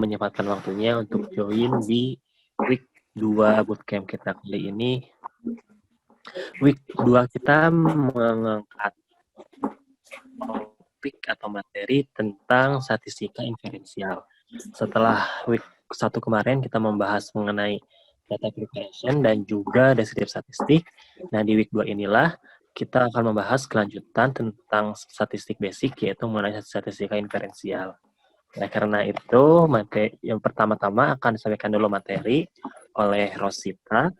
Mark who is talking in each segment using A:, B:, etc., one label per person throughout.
A: menyempatkan waktunya untuk join di week 2 bootcamp kita kali ini. Week 2 kita mengangkat topik atau materi tentang statistika inferensial. Setelah week 1 kemarin kita membahas mengenai data preparation dan juga deskriptif statistik. Nah, di week 2 inilah kita akan membahas kelanjutan tentang statistik basic, yaitu mengenai statistika inferensial. Nah, karena itu, yang pertama-tama akan disampaikan dulu materi oleh Rosita.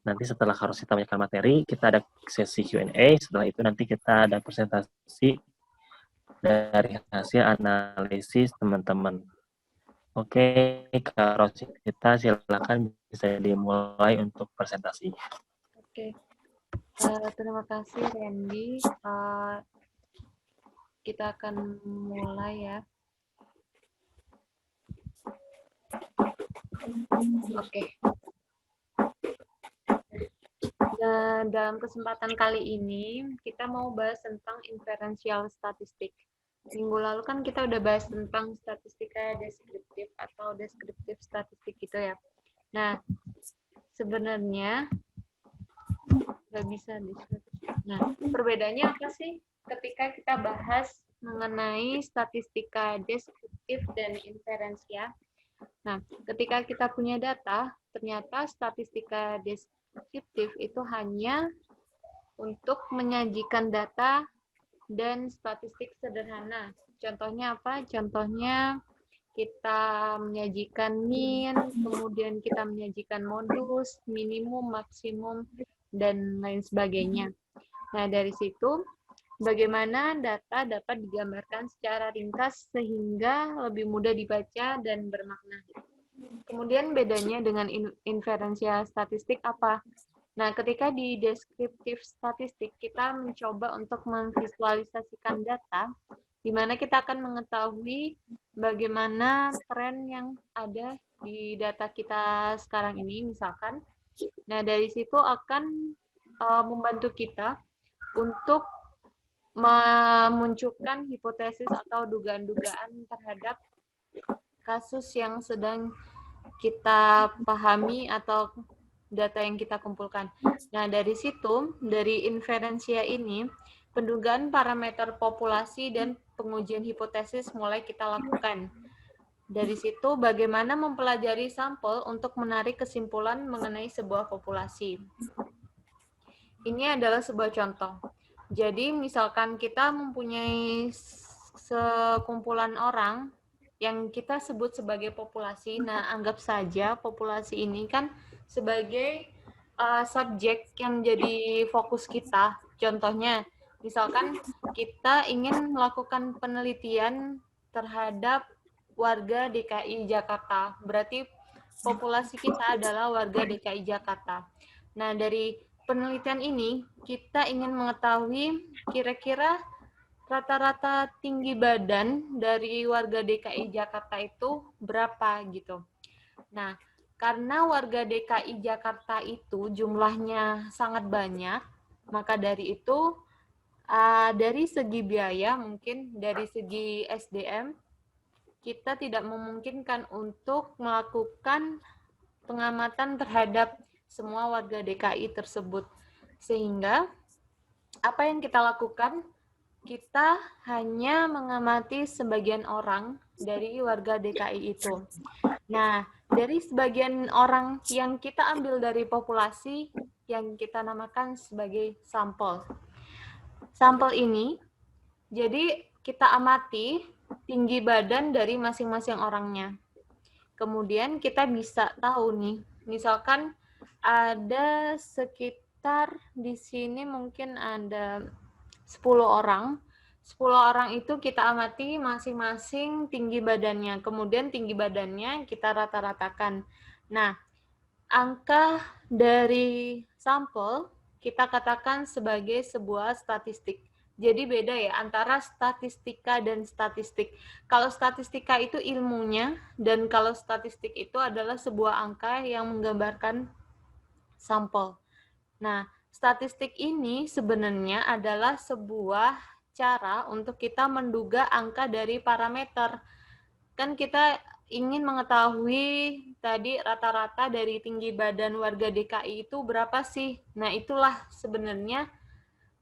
A: Nanti setelah Rosita menyampaikan materi, kita ada sesi Q&A. Setelah itu nanti kita ada presentasi dari hasil analisis teman-teman. Oke, Kak Rosita, silakan bisa dimulai untuk presentasi.
B: Oke, terima kasih Randy. Kita akan mulai ya. Oke. Nah, dalam kesempatan kali ini kita mau bahas tentang inferential statistik. Minggu lalu kan kita udah bahas tentang statistika deskriptif atau deskriptif statistik gitu ya. Nah, sebenarnya nggak bisa deskriptif. Nah, perbedaannya apa sih ketika kita bahas mengenai statistika deskriptif dan inferensial? Nah, ketika kita punya data, ternyata statistika deskriptif itu hanya untuk menyajikan data dan statistik sederhana. Contohnya apa? Contohnya kita menyajikan mean, kemudian kita menyajikan modus, minimum, maksimum, dan lain sebagainya. Nah, dari situ bagaimana data dapat digambarkan secara ringkas sehingga lebih mudah dibaca dan bermakna. Kemudian bedanya dengan inferensial statistik apa? Nah, ketika di deskriptif statistik, kita mencoba untuk memvisualisasikan data, di mana kita akan mengetahui bagaimana tren yang ada di data kita sekarang ini, misalkan. Nah, dari situ akan membantu kita untuk memunculkan hipotesis atau dugaan-dugaan terhadap kasus yang sedang kita pahami atau data yang kita kumpulkan. Nah, dari situ, dari inferensia ini, pendugaan parameter populasi dan pengujian hipotesis mulai kita lakukan. Dari situ, bagaimana mempelajari sampel untuk menarik kesimpulan mengenai sebuah populasi. Ini adalah sebuah contoh. Jadi, misalkan kita mempunyai sekumpulan orang yang kita sebut sebagai populasi. Nah, anggap saja populasi ini kan sebagai subjek yang jadi fokus kita. Contohnya, misalkan kita ingin melakukan penelitian terhadap warga DKI Jakarta. Berarti populasi kita adalah warga DKI Jakarta. Nah, dari penelitian ini kita ingin mengetahui kira-kira rata-rata tinggi badan dari warga DKI Jakarta itu berapa gitu. Nah, karena warga DKI Jakarta itu jumlahnya sangat banyak, maka dari itu dari segi biaya, mungkin dari segi SDM, kita tidak memungkinkan untuk melakukan pengamatan terhadap semua warga DKI tersebut. Sehingga, apa yang kita lakukan? Kita hanya mengamati sebagian orang dari warga DKI itu. Nah, dari sebagian orang yang kita ambil dari populasi yang kita namakan sebagai sampel. Sampel ini, jadi kita amati tinggi badan dari masing-masing orangnya. Kemudian kita bisa tahu nih, misalkan ada sekitar di sini mungkin ada 10 orang. 10 orang itu kita amati masing-masing tinggi badannya. Kemudian tinggi badannya kita rata-ratakan. Nah, angka dari sampel kita katakan sebagai sebuah statistik. Jadi beda ya antara statistika dan statistik. Kalau statistika itu ilmunya, dan kalau statistik itu adalah sebuah angka yang menggambarkan sampel. Nah, statistik ini sebenarnya adalah sebuah cara untuk kita menduga angka dari parameter. Kan kita ingin mengetahui tadi rata-rata dari tinggi badan warga DKI itu berapa sih? Nah, itulah sebenarnya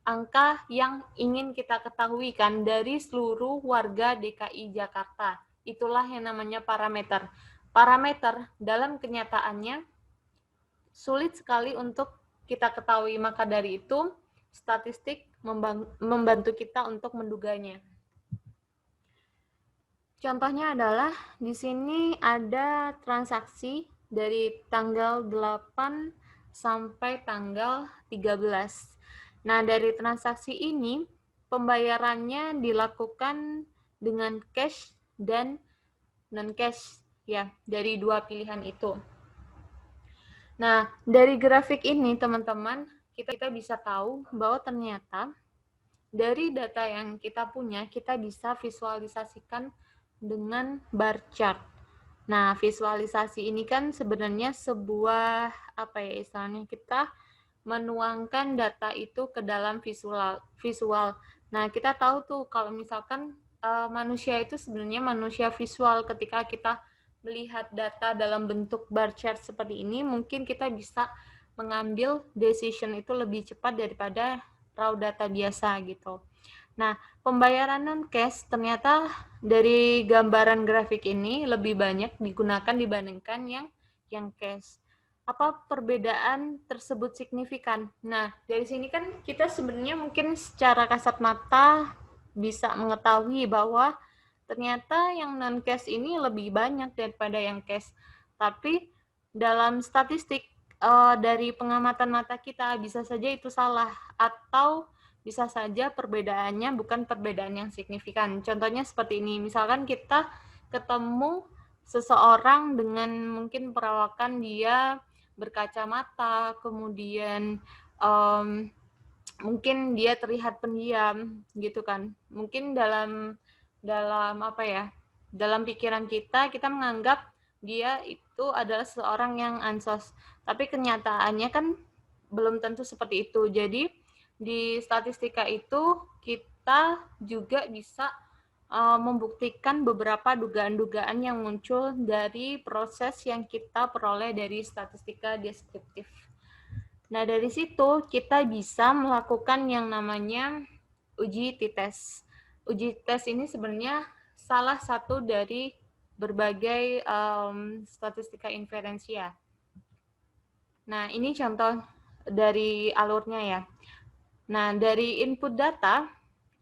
B: angka yang ingin kita ketahui kan dari seluruh warga DKI Jakarta. Itulah yang namanya parameter. Parameter dalam kenyataannya sulit sekali untuk kita ketahui, maka dari itu statistik membantu kita untuk menduganya. Contohnya adalah di sini ada transaksi dari tanggal 8 sampai tanggal 13. Nah, dari transaksi ini pembayarannya dilakukan dengan cash dan non-cash ya, dari dua pilihan itu. Nah, dari grafik ini teman-teman, kita bisa tahu bahwa ternyata dari data yang kita punya, kita bisa visualisasikan dengan bar chart. Nah, visualisasi ini kan sebenarnya sebuah apa ya istilahnya, kita menuangkan data itu ke dalam visual. Nah, kita tahu tuh kalau misalkan manusia itu sebenarnya manusia visual. Ketika kita melihat data dalam bentuk bar chart seperti ini, mungkin kita bisa mengambil decision itu lebih cepat daripada raw data biasa gitu. Nah, pembayaran non-cash ternyata dari gambaran grafik ini lebih banyak digunakan dibandingkan yang cash. Apa perbedaan tersebut signifikan? Nah, dari sini kan kita sebenarnya mungkin secara kasat mata bisa mengetahui bahwa ternyata yang non-cash ini lebih banyak daripada yang cash. Tapi dalam statistik dari pengamatan mata kita bisa saja itu salah, atau bisa saja perbedaannya bukan perbedaan yang signifikan. Contohnya seperti ini, misalkan kita ketemu seseorang dengan mungkin perawakan dia berkacamata, kemudian mungkin dia terlihat pendiam gitu kan. Mungkin dalam apa ya? Dalam pikiran kita menganggap dia itu adalah seorang yang ansos. Tapi kenyataannya kan belum tentu seperti itu. Jadi di statistika itu kita juga bisa membuktikan beberapa dugaan-dugaan yang muncul dari proses yang kita peroleh dari statistika deskriptif. Nah, dari situ kita bisa melakukan yang namanya uji t-test. Uji tes ini sebenarnya salah satu dari berbagai statistika inferensia. Nah, ini contoh dari alurnya ya. Nah, dari input data,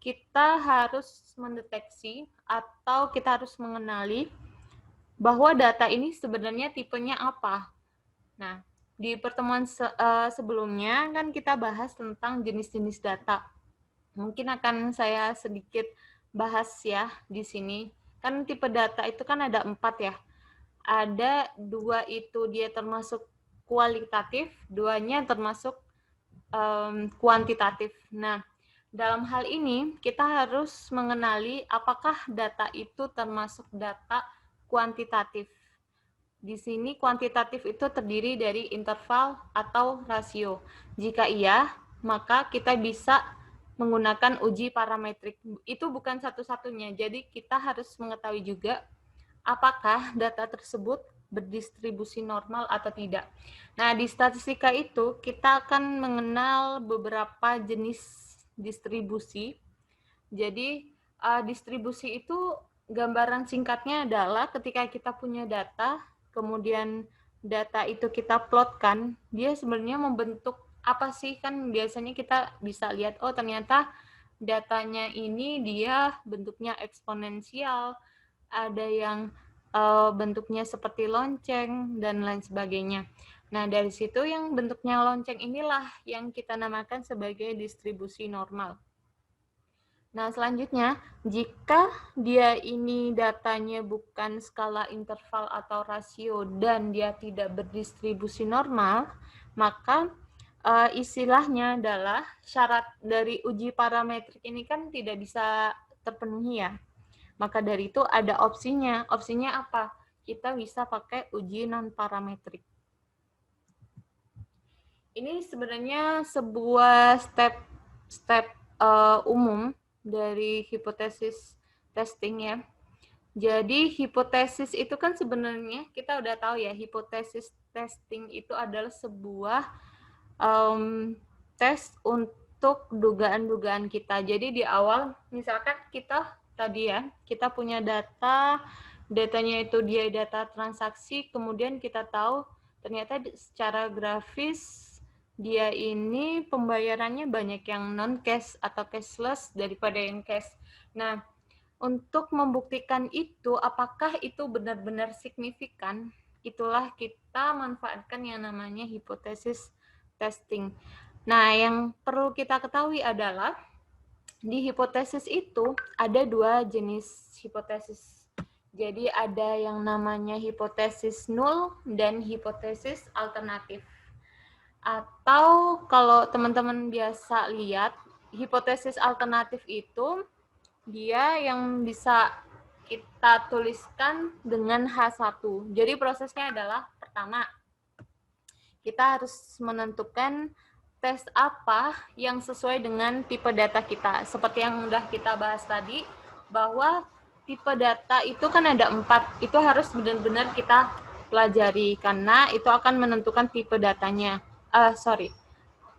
B: kita harus mendeteksi atau kita harus mengenali bahwa data ini sebenarnya tipenya apa. Nah, di pertemuan sebelumnya kan kita bahas tentang jenis-jenis data. Mungkin akan saya sedikit bahas ya di sini. Kan tipe data itu kan ada 4 ya. Ada 2 itu dia termasuk kualitatif, 2-nya termasuk kuantitatif. Nah, dalam hal ini kita harus mengenali apakah data itu termasuk data kuantitatif. Di sini kuantitatif itu terdiri dari interval atau rasio. Jika iya, maka kita bisa menggunakan uji parametrik. Itu bukan satu-satunya. Jadi kita harus mengetahui juga apakah data tersebut berdistribusi normal atau tidak. Nah, di statistika itu kita akan mengenal beberapa jenis distribusi. Jadi, distribusi itu gambaran singkatnya adalah ketika kita punya data, kemudian data itu kita plotkan, dia sebenarnya membentuk apa sih? Kan biasanya kita bisa lihat, oh ternyata datanya ini dia bentuknya eksponensial, ada yang bentuknya seperti lonceng, dan lain sebagainya. Nah, dari situ yang bentuknya lonceng inilah yang kita namakan sebagai distribusi normal. Nah, selanjutnya, jika dia ini datanya bukan skala interval atau rasio dan dia tidak berdistribusi normal, maka istilahnya adalah syarat dari uji parametrik ini kan tidak bisa terpenuhi ya. Maka dari itu ada opsinya. Opsinya apa? Kita bisa pakai uji non-parametrik. Ini sebenarnya sebuah step umum dari hipotesis testing ya. Jadi hipotesis itu kan sebenarnya kita udah tahu ya, hipotesis testing itu adalah sebuah tes untuk dugaan-dugaan kita. Jadi di awal misalkan kita tadi ya, kita punya datanya itu dia data transaksi, kemudian kita tahu ternyata secara grafis dia ini pembayarannya banyak yang non-cash atau cashless daripada yang cash. Nah, untuk membuktikan itu, apakah itu benar-benar signifikan, itulah kita manfaatkan yang namanya hipotesis testing. Nah, yang perlu kita ketahui adalah di hipotesis itu ada dua jenis hipotesis. Jadi ada yang namanya hipotesis null dan hipotesis alternatif. Atau kalau teman-teman biasa lihat, hipotesis alternatif itu dia yang bisa kita tuliskan dengan H1. Jadi prosesnya adalah pertama, kita harus menentukan tes apa yang sesuai dengan tipe data kita. Seperti yang udah kita bahas tadi, bahwa tipe data itu kan ada 4. Itu harus benar-benar kita pelajari, karena itu akan menentukan tipe datanya.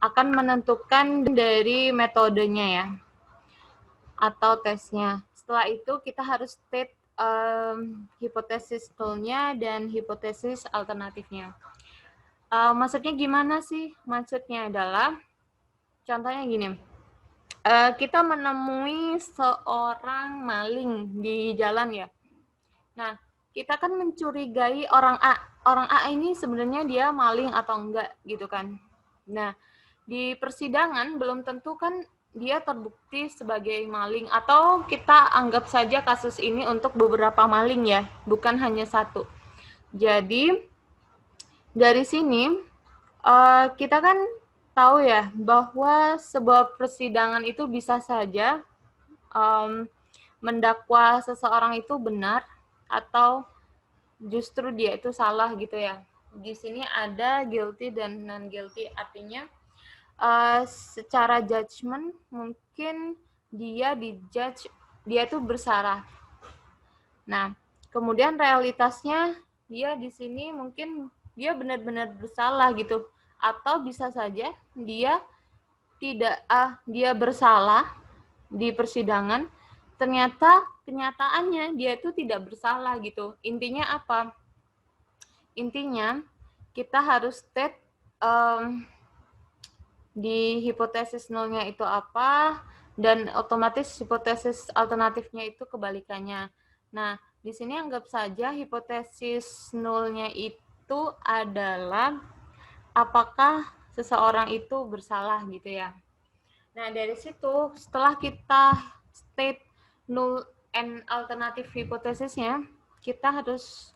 B: Akan menentukan dari metodenya ya, atau tesnya. Setelah itu kita harus state hipotesis nullnya dan hipotesis alternatifnya. Maksudnya gimana sih? Maksudnya adalah, contohnya gini, kita menemui seorang maling di jalan ya. Nah, kita kan mencurigai orang A. Orang A ini sebenarnya dia maling atau enggak gitu kan. Nah, di persidangan belum tentu kan dia terbukti sebagai maling, atau kita anggap saja kasus ini untuk beberapa maling ya, bukan hanya satu. Jadi dari sini kita kan tahu ya bahwa sebuah persidangan itu bisa saja mendakwa seseorang itu benar atau justru dia itu salah gitu ya. Di sini ada guilty dan non guilty, artinya secara judgment mungkin dia dijudge dia itu bersalah. Nah, kemudian realitasnya dia di sini mungkin dia benar-benar bersalah gitu, atau bisa saja dia tidak dia bersalah di persidangan, ternyata kenyataannya dia itu tidak bersalah gitu. Intinya apa? Intinya kita harus state di hipotesis nolnya itu apa, dan otomatis hipotesis alternatifnya itu kebalikannya. Nah, di sini anggap saja hipotesis nolnya itu adalah apakah seseorang itu bersalah gitu ya. Nah, dari situ setelah kita state null and alternative hipotesisnya, kita harus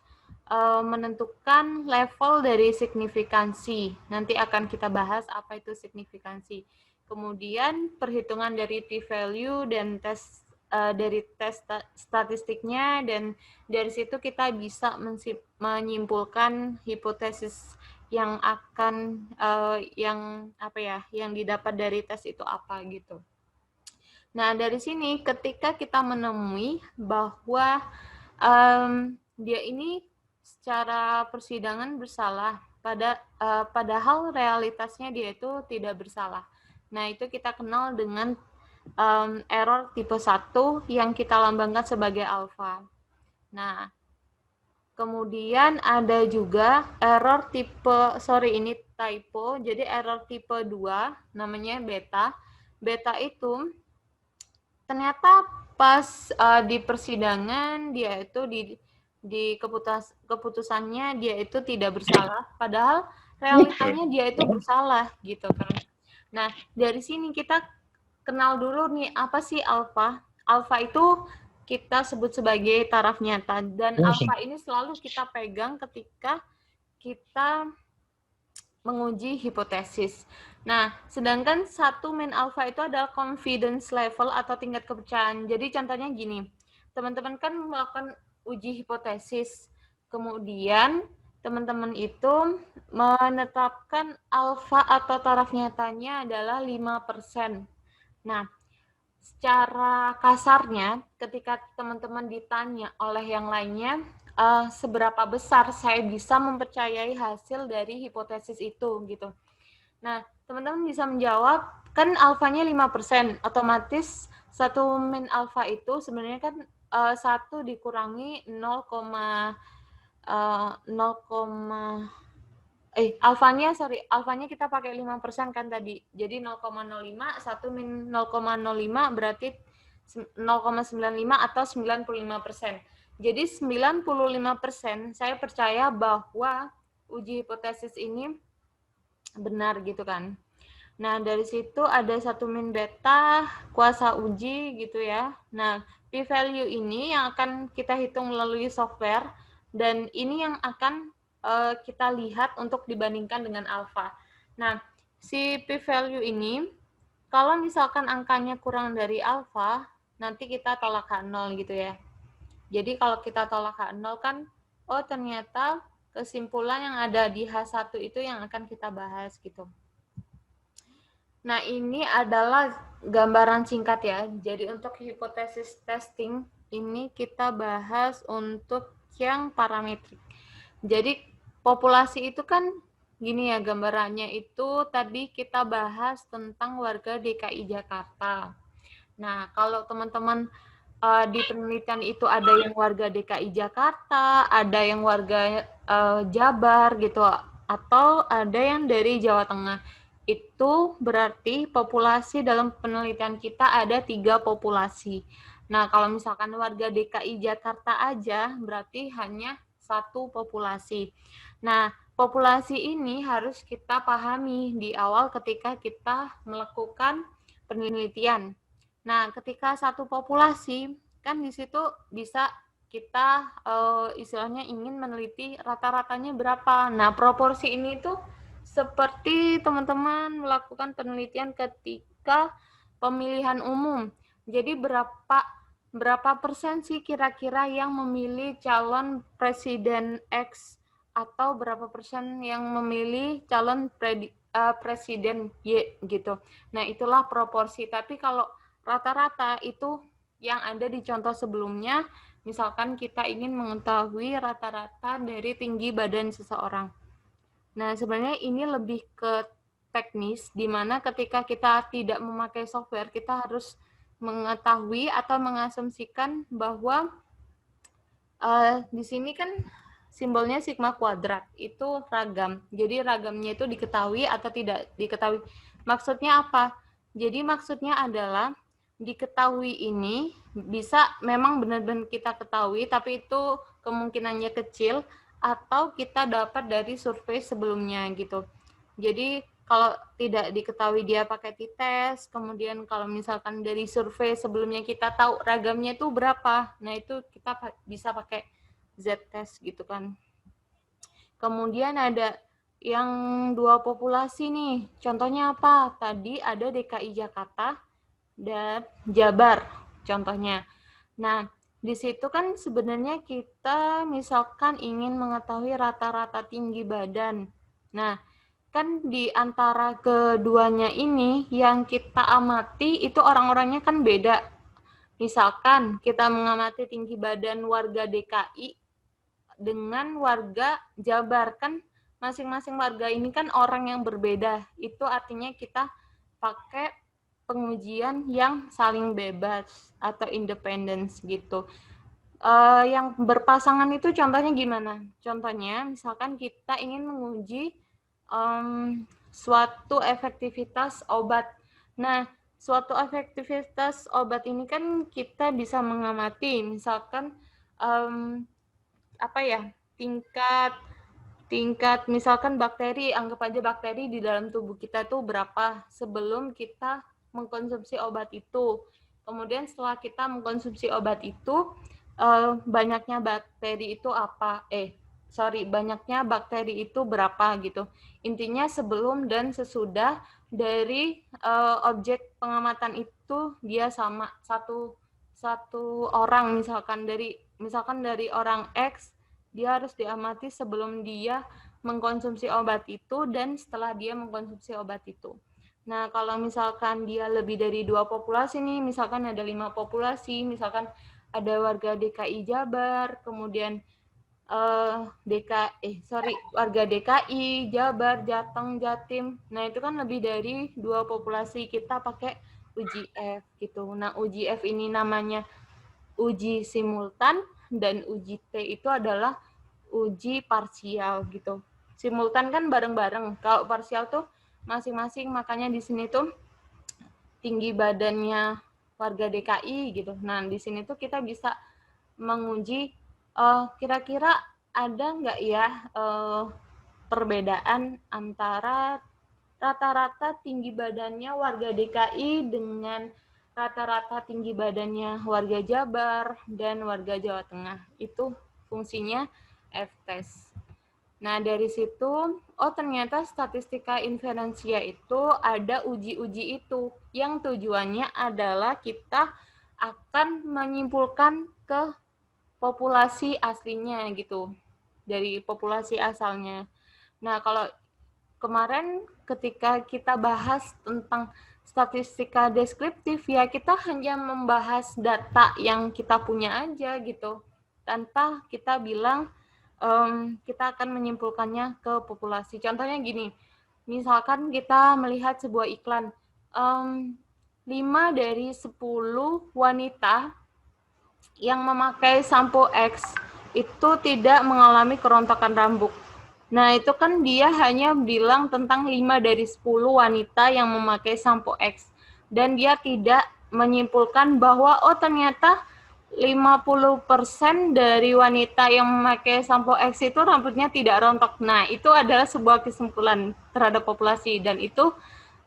B: menentukan level dari signifikansi. Nanti akan kita bahas apa itu signifikansi. Kemudian perhitungan dari p-value dan tes dari tes statistiknya, dan dari situ kita bisa menyimpulkan hipotesis yang akan yang didapat dari tes itu apa gitu. Nah, dari sini ketika kita menemui bahwa dia ini secara persidangan bersalah, padahal realitasnya dia itu tidak bersalah. Nah, itu kita kenal dengan error tipe 1 yang kita lambangkan sebagai alfa. Nah, kemudian ada juga error tipe, ini typo, jadi error tipe 2 namanya beta. Beta itu ternyata pas di persidangan dia itu di keputusannya dia itu tidak bersalah, padahal realitanya dia itu bersalah gitu kan. Nah, dari sini kita kenal dulu nih apa sih alfa. Alfa itu kita sebut sebagai taraf nyata, dan alfa ini selalu kita pegang ketika kita menguji hipotesis. Nah, sedangkan satu min alfa itu adalah confidence level atau tingkat kepercayaan. Jadi contohnya gini, teman-teman kan melakukan uji hipotesis, kemudian teman-teman itu menetapkan alfa atau taraf nyatanya adalah 5%. Nah, secara kasarnya, ketika teman-teman ditanya oleh yang lainnya, seberapa besar saya bisa mempercayai hasil dari hipotesis itu, gitu. Nah, teman-teman bisa menjawab, kan alfanya 5%, otomatis 1 min alfa itu sebenarnya kan 1 dikurangi 0, alfanya kita pakai 5% kan tadi. Jadi 0,05, 1 min 0,05 berarti 0,95 atau 95%. Jadi 95% saya percaya bahwa uji hipotesis ini benar gitu kan. Nah, dari situ ada 1 min beta, kuasa uji gitu ya. Nah, p-value ini yang akan kita hitung melalui software, dan ini yang akan kita lihat untuk dibandingkan dengan alfa. Nah, si p-value ini, kalau misalkan angkanya kurang dari alfa, nanti kita tolak H0 gitu ya. Jadi kalau kita tolak H0 kan, oh ternyata kesimpulan yang ada di H1 itu yang akan kita bahas gitu. Nah, ini adalah gambaran singkat ya. Jadi untuk hipotesis testing, ini kita bahas untuk yang parametrik. Jadi populasi itu kan gini ya gambarannya, itu tadi kita bahas tentang warga DKI Jakarta. Nah, kalau teman-teman di penelitian itu ada yang warga DKI Jakarta, ada yang warga Jabar gitu, atau ada yang dari Jawa Tengah. Itu berarti populasi dalam penelitian kita ada 3 populasi. Nah, kalau misalkan warga DKI Jakarta aja, berarti hanya 1 populasi. Nah, populasi ini harus kita pahami di awal ketika kita melakukan penelitian. Nah, ketika satu populasi, kan di situ bisa kita istilahnya ingin meneliti rata-ratanya berapa. Nah, proporsi ini tuh seperti teman-teman melakukan penelitian ketika pemilihan umum. Jadi berapa persen sih kira-kira yang memilih calon presiden X, atau berapa persen yang memilih calon presiden Y gitu. Nah, itulah proporsi. Tapi kalau rata-rata itu yang ada di contoh sebelumnya, misalkan kita ingin mengetahui rata-rata dari tinggi badan seseorang. Nah, sebenarnya ini lebih ke teknis, di mana ketika kita tidak memakai software, kita harus mengetahui atau mengasumsikan bahwa di sini kan simbolnya sigma kuadrat, itu ragam. Jadi ragamnya itu diketahui atau tidak diketahui. Maksudnya apa? Jadi maksudnya adalah diketahui ini bisa memang benar-benar kita ketahui, tapi itu kemungkinannya kecil, atau kita dapat dari survei sebelumnya gitu. Jadi kalau tidak diketahui dia pakai t-test, kemudian kalau misalkan dari survei sebelumnya kita tahu ragamnya itu berapa, nah itu kita bisa pakai z-test gitu kan. Kemudian ada yang 2 populasi nih, contohnya apa? Tadi ada DKI Jakarta dan Jabar contohnya. Nah, di situ kan sebenarnya kita misalkan ingin mengetahui rata-rata tinggi badan. Nah, kan di antara keduanya ini yang kita amati itu orang-orangnya kan beda. Misalkan kita mengamati tinggi badan warga DKI dengan warga Jabar, kan masing-masing warga ini kan orang yang berbeda. Itu artinya kita pakai pengujian yang saling bebas atau independence gitu. Yang berpasangan itu contohnya gimana? Contohnya misalkan kita ingin menguji suatu efektivitas obat. Nah, suatu efektivitas obat ini kan kita bisa mengamati, misalkan tingkat misalkan bakteri, anggap aja bakteri di dalam tubuh kita tuh berapa sebelum kita mengkonsumsi obat itu. Kemudian setelah kita mengkonsumsi obat itu, banyaknya bakteri itu banyaknya bakteri itu berapa gitu. Intinya sebelum dan sesudah dari objek pengamatan itu dia sama satu orang, misalkan dari orang X, dia harus diamati sebelum dia mengkonsumsi obat itu dan setelah dia mengkonsumsi obat itu. Nah, kalau misalkan dia lebih dari 2 populasi nih, misalkan ada 5 populasi, misalkan ada warga DKI Jabar, kemudian warga DKI, Jabar, Jateng, Jatim. Nah, itu kan lebih dari 2 populasi, kita pakai uji F gitu. Nah, uji F ini namanya uji simultan, dan uji T itu adalah uji parsial gitu. Simultan kan bareng-bareng. Kalau parsial tuh masing-masing, makanya di sini tuh tinggi badannya warga DKI gitu. Nah, di sini tuh kita bisa menguji kira-kira ada nggak ya perbedaan antara rata-rata tinggi badannya warga DKI dengan rata-rata tinggi badannya warga Jabar dan warga Jawa Tengah. Itu fungsinya F-test. Nah, dari situ, ternyata statistika inferensia itu ada uji-uji itu, yang tujuannya adalah kita akan menyimpulkan ke populasi aslinya gitu, dari populasi asalnya. Nah, kalau kemarin ketika kita bahas tentang statistika deskriptif, ya kita hanya membahas data yang kita punya aja gitu, tanpa kita bilang kita akan menyimpulkannya ke populasi. Contohnya gini, misalkan kita melihat sebuah iklan, 5 dari 10 wanita yang memakai sampo X itu tidak mengalami kerontokan rambut. Nah, itu kan dia hanya bilang tentang 5 dari 10 wanita yang memakai sampo X. Dan dia tidak menyimpulkan bahwa, ternyata 50% dari wanita yang memakai sampo X itu rambutnya tidak rontok. Nah, itu adalah sebuah kesimpulan terhadap populasi, dan itu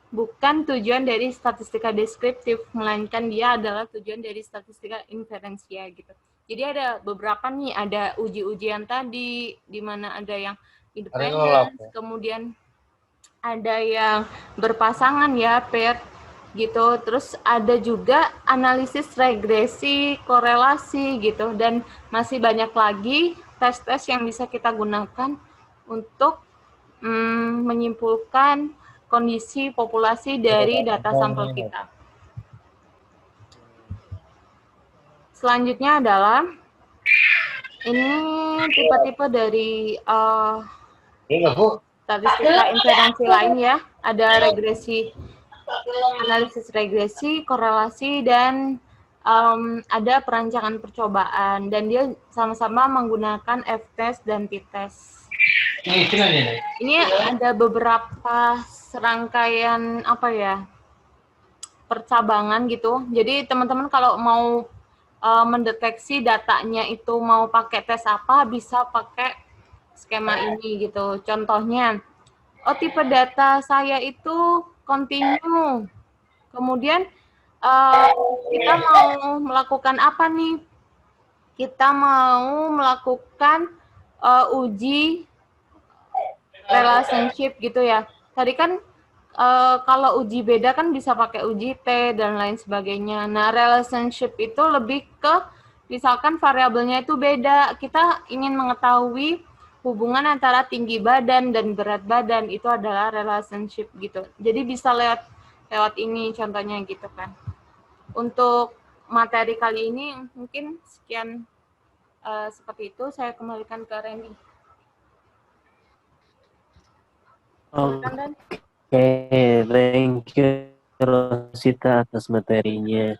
B: bukan tujuan dari statistika deskriptif, melainkan dia adalah tujuan dari statistika inferensia gitu. Jadi ada beberapa nih, ada uji-ujian tadi, di mana ada yang independen, kemudian ada yang berpasangan ya, pair gitu. Terus ada juga analisis regresi, korelasi gitu, dan masih banyak lagi tes-tes yang bisa kita gunakan untuk menyimpulkan kondisi populasi dari data sampel kita. Selanjutnya adalah ini tipe-tipe dari statistika inferensi lain ya. Ada regresi, analisis regresi, korelasi, dan ada perancangan percobaan, dan dia sama-sama menggunakan F-test dan T-test. Ini ada beberapa serangkaian percabangan gitu. Jadi teman-teman kalau mau mendeteksi datanya itu mau pakai tes apa, bisa pakai skema ini gitu. Contohnya, tipe data saya itu continue. Kemudian kita mau melakukan apa nih? Kita mau melakukan uji relationship gitu ya. Tadi kan kalau uji beda kan bisa pakai uji T dan lain sebagainya. Nah, relationship itu lebih ke misalkan variabelnya itu beda. Kita ingin mengetahui hubungan antara tinggi badan dan berat badan, itu adalah relationship gitu. Jadi bisa lewat ini contohnya gitu kan. Untuk materi kali ini mungkin sekian seperti itu. Saya kembalikan ke Randy.
A: Oke, thank you Rosita atas materinya.